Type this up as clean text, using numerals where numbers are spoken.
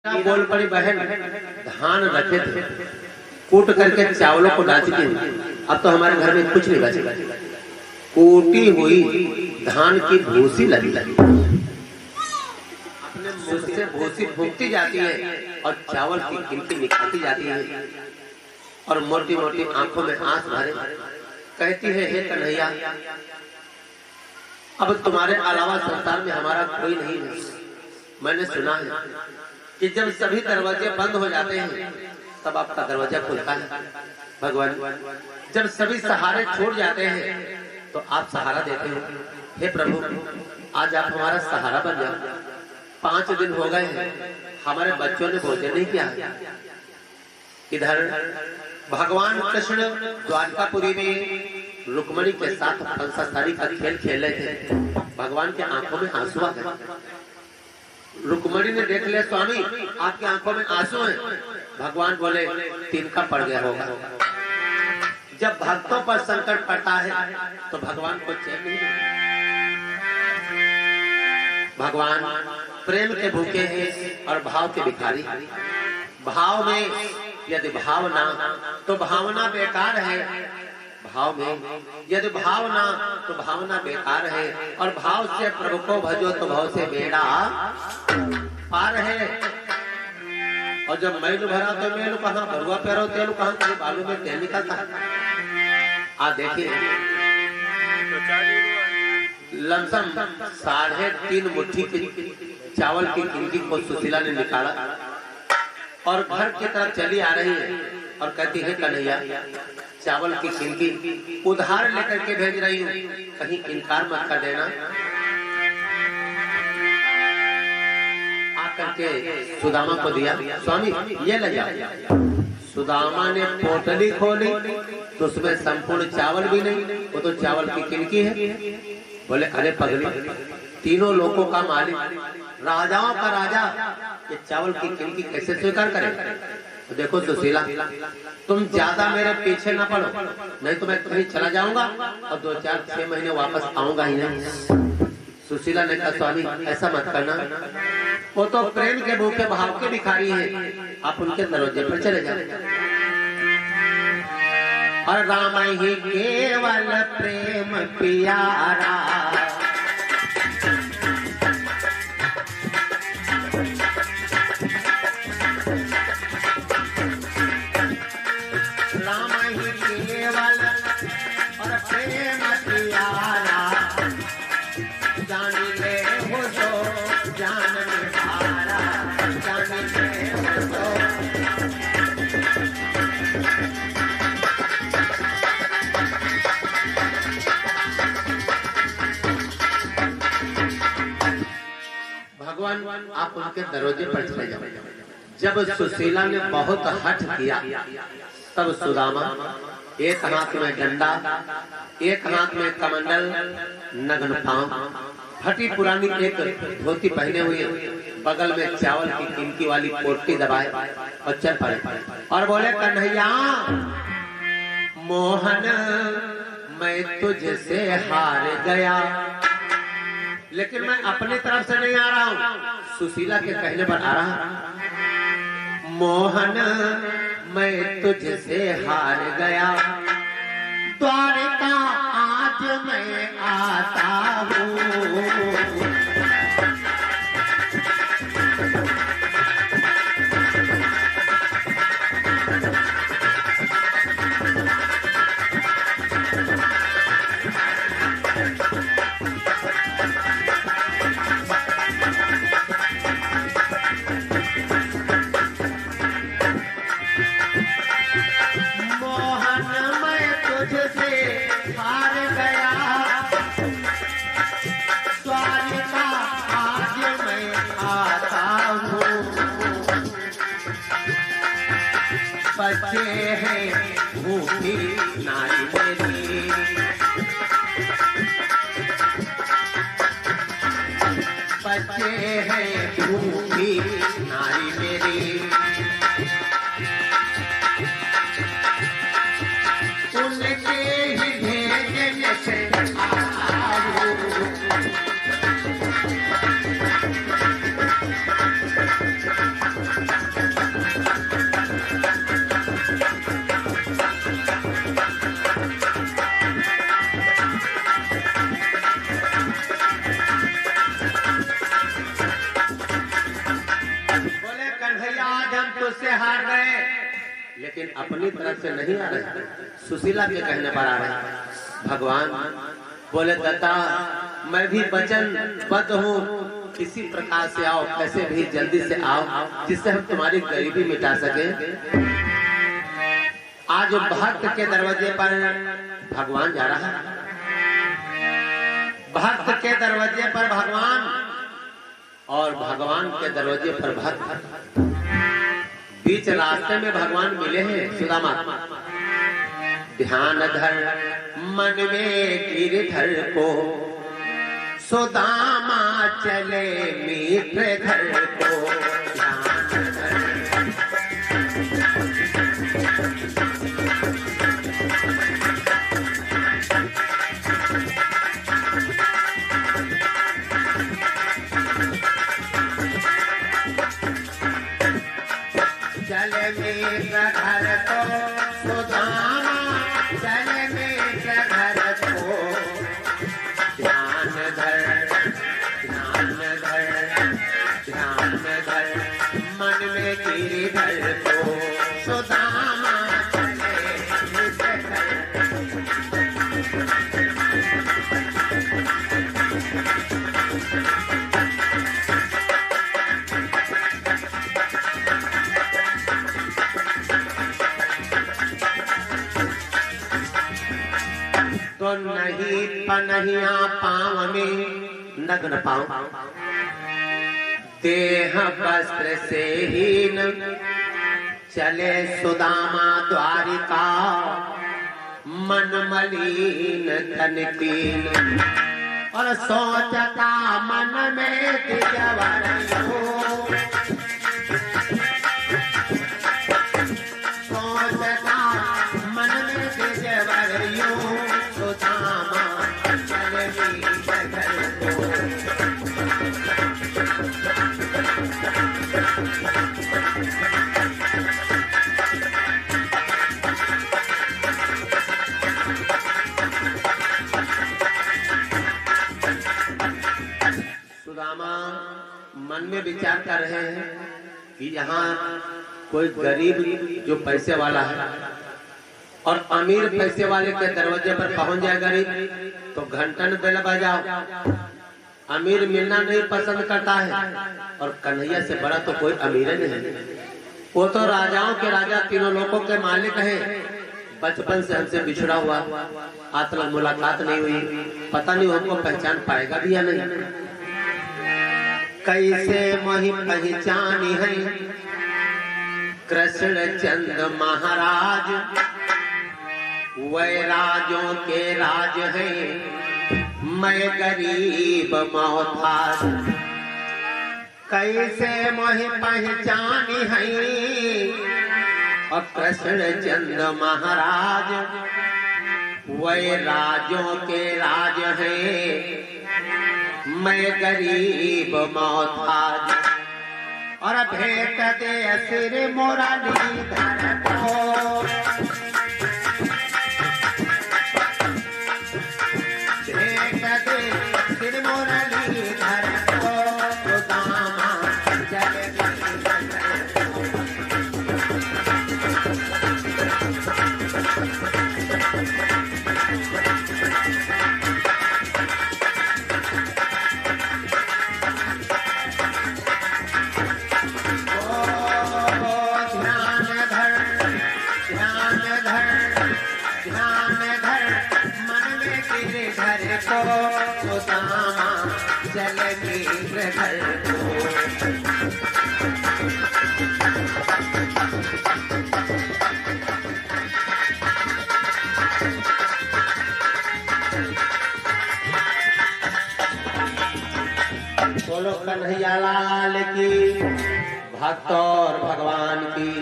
बोल पड़ी बहन, धान रखे थे कूट करके चावलों को डाल चुके हैं। अब तो हमारे घर में कुछ नहीं बचेगा। कूटी हुई धान की भूसी लगी अपने मुंह से भूसी फूंकती जाती है और चावल की गिनती निकालती जाती है और मोटी मोटी आंखों में आंस भरे कहती है, हे कन्हैया, अब तुम्हारे अलावा संसार में हमारा कोई नहीं है। मैंने सुना है कि जब सभी दरवाजे बंद हो जाते हैं तब आपका दरवाजा खुलता है। भगवान, जब सभी सहारे छोड़ जाते हैं तो आप सहारा देते हो। हे प्रभु, आज आप हमारा सहारा बन जाओ। 5 दिन हो गए हैं, हमारे बच्चों ने भोजन नहीं किया। इधर भगवान कृष्ण द्वारकापुरी में रुक्मणी के साथ कंसासारी का खेल खेल रहे थे। भगवान के आंखों में आंसू आ गए। रुक्मणी ने देख लिया, स्वामी आपकी आंखों में आंसू हैं। भगवान बोले, तिनका पड़ गया होगा। जब भक्तों पर संकट पड़ता है तो भगवान को चैन नहीं देता। भगवान प्रेम के भूखे हैं और भाव के भिखारी। भाव में यदि भावना तो भावना बेकार है, भाव में यदि भावना तो भावना बेकार है, और भाव से प्रभु को भजो तो भाव से बेड़ा पार है। और जब मैल भरा तो मैल कहाँ, भरुआ पैरो तेल कहाँ, कहीं बालू में तेल निकलता है। देखिए, लमसम 3.5 मुट्ठी की चावल की गिनती को सुशीला ने निकाला और घर की तरफ चली आ रही है और कहती है, कन्हैया, चावल की गिनती उधार लेकर के भेज रही हूँ, कहीं इनकार मत कर देना। आकर के सुदामा को दिया, स्वामी ये ले जाओ। सुदामा ने पोटली खोली तो उसमें संपूर्ण चावल भी नहीं, वो तो चावल की किनकी है। बोले, अरे पगली, तीनों लोगों का मालिक, राजाओं का राजा, ये चावल की किनकी कैसे स्वीकार करे। तो देखो सुशीला, तुम ज्यादा मेरे पीछे ना पड़ो, नहीं तो मैं कहीं चला जाऊंगा और 2-4-6 महीने वापस आऊंगा ही नहीं। सुशीला ने कहा, स्वामी ऐसा मत करना, वो तो प्रेम के भूखे भाव के भिखारी हैं, आप उनके दरवाजे पर चले जाओ। और राम ही केवल प्रेम प्यारा, राम ही केवल और प्रेम प्यारा, जान ले हो तो जान निहारा, जान ले हो तो। भगवान, आप उनके दरवाजे पर चले जाओ। जब सुशीला ने बहुत हठ किया तब सुदामा एक हाथ में डंडा, एक हाथ में कमंडल, नग्न पांव, फटी पुरानी एक धोती पहने हुए, बगल में चावल की गिनती वाली पोटली दबाए और चल पड़े और बोले, कन्हैया मोहन, मैं तुझसे हार गया, लेकिन मैं अपनी तरफ से नहीं आ रहा हूँ, सुशीला के कहने पर आ रहा हूँ। मोहन, मैं तुझसे हार गया, द्वारका आज मैं आता हूँ। बच्चे हैं भूखी नारी मेरी, बच्चे हैं भूखी नारी मेरी, उनके ही भेजने से आऊं। आज हम तुझसे हार गए, लेकिन अपनी तरफ से नहीं आ रहे, सुशीला के कहने पर आ रहे। भगवान बोले दत्ता मैं भी वचनबद्ध हूँ, किसी प्रकार से आओ, कैसे भी जल्दी से आओ जिससे हम तुम्हारी गरीबी मिटा सके। आज भक्त के दरवाजे पर भगवान जा रहा है, भक्त के दरवाजे पर भगवान और भगवान के दरवाजे पर भक्त। बीच रास्ते में भगवान मिले हैं सुदामा। ध्यान धर मन में गिरधर को, सुदामा चले मित्र घर को। ध्यान धर चले मित्र घर को, सुदामा चले मित्र घर को। ध्यान धर ध्यान धर ध्यान धर मन में गिरधर को, सुदामा चले मित्र घर तो नहीं पनहिया पाँव में नग्न पाँव, देह वस्त्र से हीन चले सुदामा द्वारिका। मन मलिन तन कीन और सोचता मन में दिजवर हो। सोचता मन में दिजवर यूं, सुदामा चले मित्र घर को। सुदामा मन में विचार कर रहे हैं कि यहाँ कोई गरीब जो पैसे वाला है और अमीर पैसे वाले के दरवाजे पर पहुंच जाए गरीब तो घंटन बेल बजाओ। अमीर मिलना नहीं पसंद करता है और कन्हैया से बड़ा तो कोई अमीर नहीं। वो तो राजाओं के राजा, तीनों लोगों के मालिक हैं। बचपन से हमसे बिछड़ा हुआ, आज तक मुलाकात नहीं हुई, पता नहीं हमको पहचान पाएगा भी या नहीं। कैसे मोहि पहचानी है कृष्ण चंद्र महाराज, वै राजों के राज है मैं गरीब मोहताज। कैसे मोहि पहचानी है और कृष्ण चंद्र महाराज, वै राजों के राज है मैं गरीब मोहताज। और भेंट दे सिर मुरलीधर को, भेंट दे सिर मुरलीधर को, सुदामा चले मित्र घर को। सुदामा चले मित्र घर को। बोलो कन्हैया लाल की, भक्त और भगवान की।